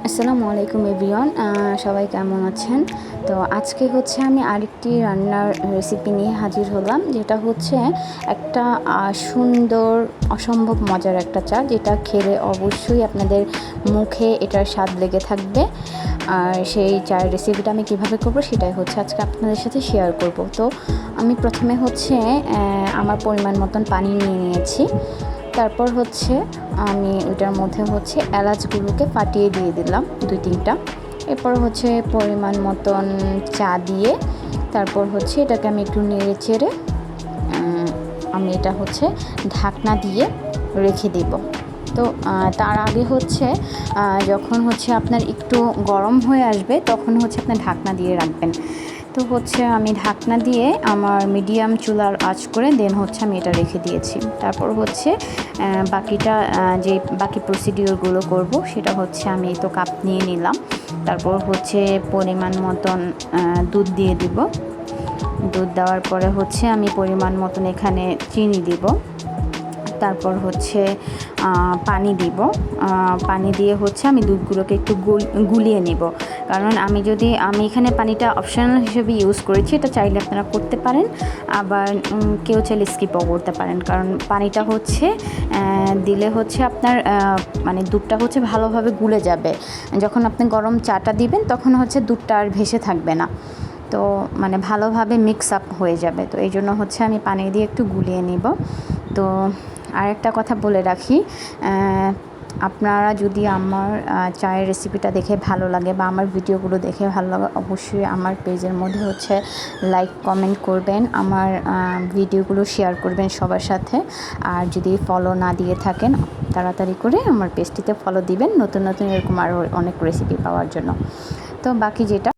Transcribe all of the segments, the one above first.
আসসালামু আলাইকুম এভরিওয়ান, সবাই কেমন আছেন? তো আজকে হচ্ছে আমি আরেকটি রান্নার রেসিপি নিয়ে হাজির হলাম, যেটা হচ্ছে একটা সুন্দর অসম্ভব মজার একটা চা, যেটা খেলে অবশ্যই আপনাদের মুখে এটার স্বাদ লেগে থাকবে। আর সেই চায়ের রেসিপিটা আমি কীভাবে করবো সেটাই হচ্ছে আজকে আপনাদের সাথে শেয়ার করব। তো আমি প্রথমে হচ্ছে আমার পরিমাণ মতন পানি নিয়ে নিয়েছি। তারপর হচ্ছে আমি ওইটার মধ্যে হচ্ছে এলাচগুলোকে ফাটিয়ে দিয়ে দিলাম 2-3টা। এরপর হচ্ছে পরিমাণ মতন চা দিয়ে তারপর হচ্ছে এটাকে আমি একটু নেড়ে চেড়ে আমি এটা হচ্ছে ঢাকনা দিয়ে রেখে দেব। তো তার আগে হচ্ছে যখন হচ্ছে আপনার একটু গরম হয়ে আসবে তখন হচ্ছে আপনার ঢাকনা দিয়ে রাখবেন। তো হচ্ছে আমি ঢাকনা দিয়ে আমার মিডিয়াম চুলার আঁচ করে দেন হচ্ছে আমি এটা রেখে দিয়েছি। তারপর হচ্ছে বাকিটা যে বাকি প্রসিডিওরগুলো করব সেটা হচ্ছে আমি তো কাপ নিয়ে নিলাম। তারপর হচ্ছে পরিমাণ মতন দুধ দিয়ে দিব। দুধ দেওয়ার পরে হচ্ছে আমি পরিমাণ মতন এখানে চিনি দিব। তারপর হচ্ছে পানি দিব। পানি দিয়ে হচ্ছে আমি দুধগুলোকে একটু গুলিয়ে নেব, কারণ আমি এখানে পানিটা অপশনাল হিসেবে ইউজ করেছি। এটা চাইলে আপনারা করতে পারেন, আবার কেউ চাইলে স্কিপও করতে পারেন, কারণ পানিটা হচ্ছে দিলে হচ্ছে আপনার মানে দুধটা হচ্ছে ভালোভাবে গুলে যাবে। যখন আপনি গরম চাটা দিবেন তখন হচ্ছে দুধটা আর ভেসে থাকবে না, তো মানে ভালোভাবে মিক্স আপ হয়ে যাবে। তো এই জন্য হচ্ছে আমি পানি দিয়ে একটু গুলিয়ে নিব। তো আরেকটা কথা বলে রাখি, আপনারা যদি আমার চায়ের রেসিপিটা দেখে ভালো লাগে বা আমার ভিডিওগুলো দেখে ভালো লাগে, অবশ্যই আমার পেজের মধ্যে হচ্ছে লাইক কমেন্ট করবেন, আমার ভিডিওগুলো শেয়ার করবেন সবার সাথে। আর যদি ফলো না দিয়ে থাকেন তাড়াতাড়ি করে আমার পেজটিতে ফলো দিবেন, নতুন নতুন এরকম আরও অনেক রেসিপি পাওয়ার জন্য। তো বাকি যেটা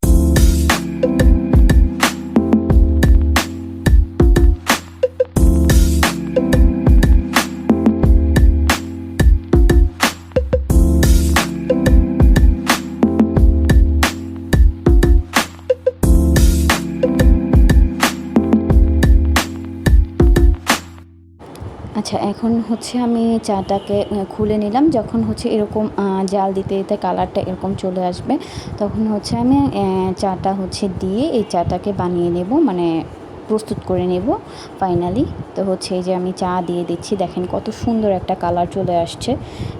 আচ্ছা, এখন হচ্ছে আমি চাটাকে খুলে নিলাম। যখন হচ্ছে এরকম জাল দিতে দিতে কালারটা এরকম চলে আসবে, তখন হচ্ছে আমি চাটা হচ্ছে দিয়ে এই চাটাকে বানিয়ে নেব, মানে প্রস্তুত করে নেব ফাইনালি। তো হচ্ছে এই যে আমি চা দিয়ে দিচ্ছি, দেখেন কত সুন্দর একটা কালার চলে আসছে।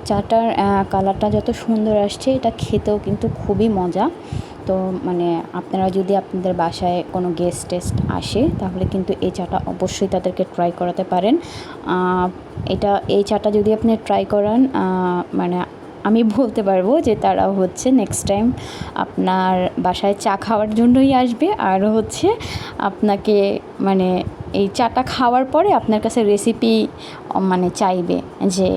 চাটার কালারটা যত সুন্দর আসছে, এটা খেতেও কিন্তু খুবই মজা। তো মানে আপনারা যদি আপনাদের বাসায় কোনো গেস্ট আসে তাহলে কিন্তু এই চাটা অবশ্যই তাদেরকে ট্রাই করাতে পারেন। এই চাটা যদি আপনি ট্রাই করান, মানে আমি বলতে পারবো যে তারা হচ্ছে নেক্সট টাইম আপনার বাসায় চা খাওয়ার জন্যই আসবে, আর হচ্ছে আপনাকে মানে এই চাটা খাওয়ার পরে আপনার কাছে রেসিপি মানে চাইবে যে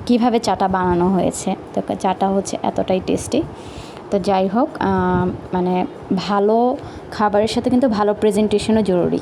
কিভাবে চাটা বানানো হয়েছে। তো চাটা হচ্ছে এতটাই টেস্টি। তো যাই হোক, মানে ভালো খাবারের সাথে কিন্তু ভালো প্রেজেন্টেশনও জরুরি।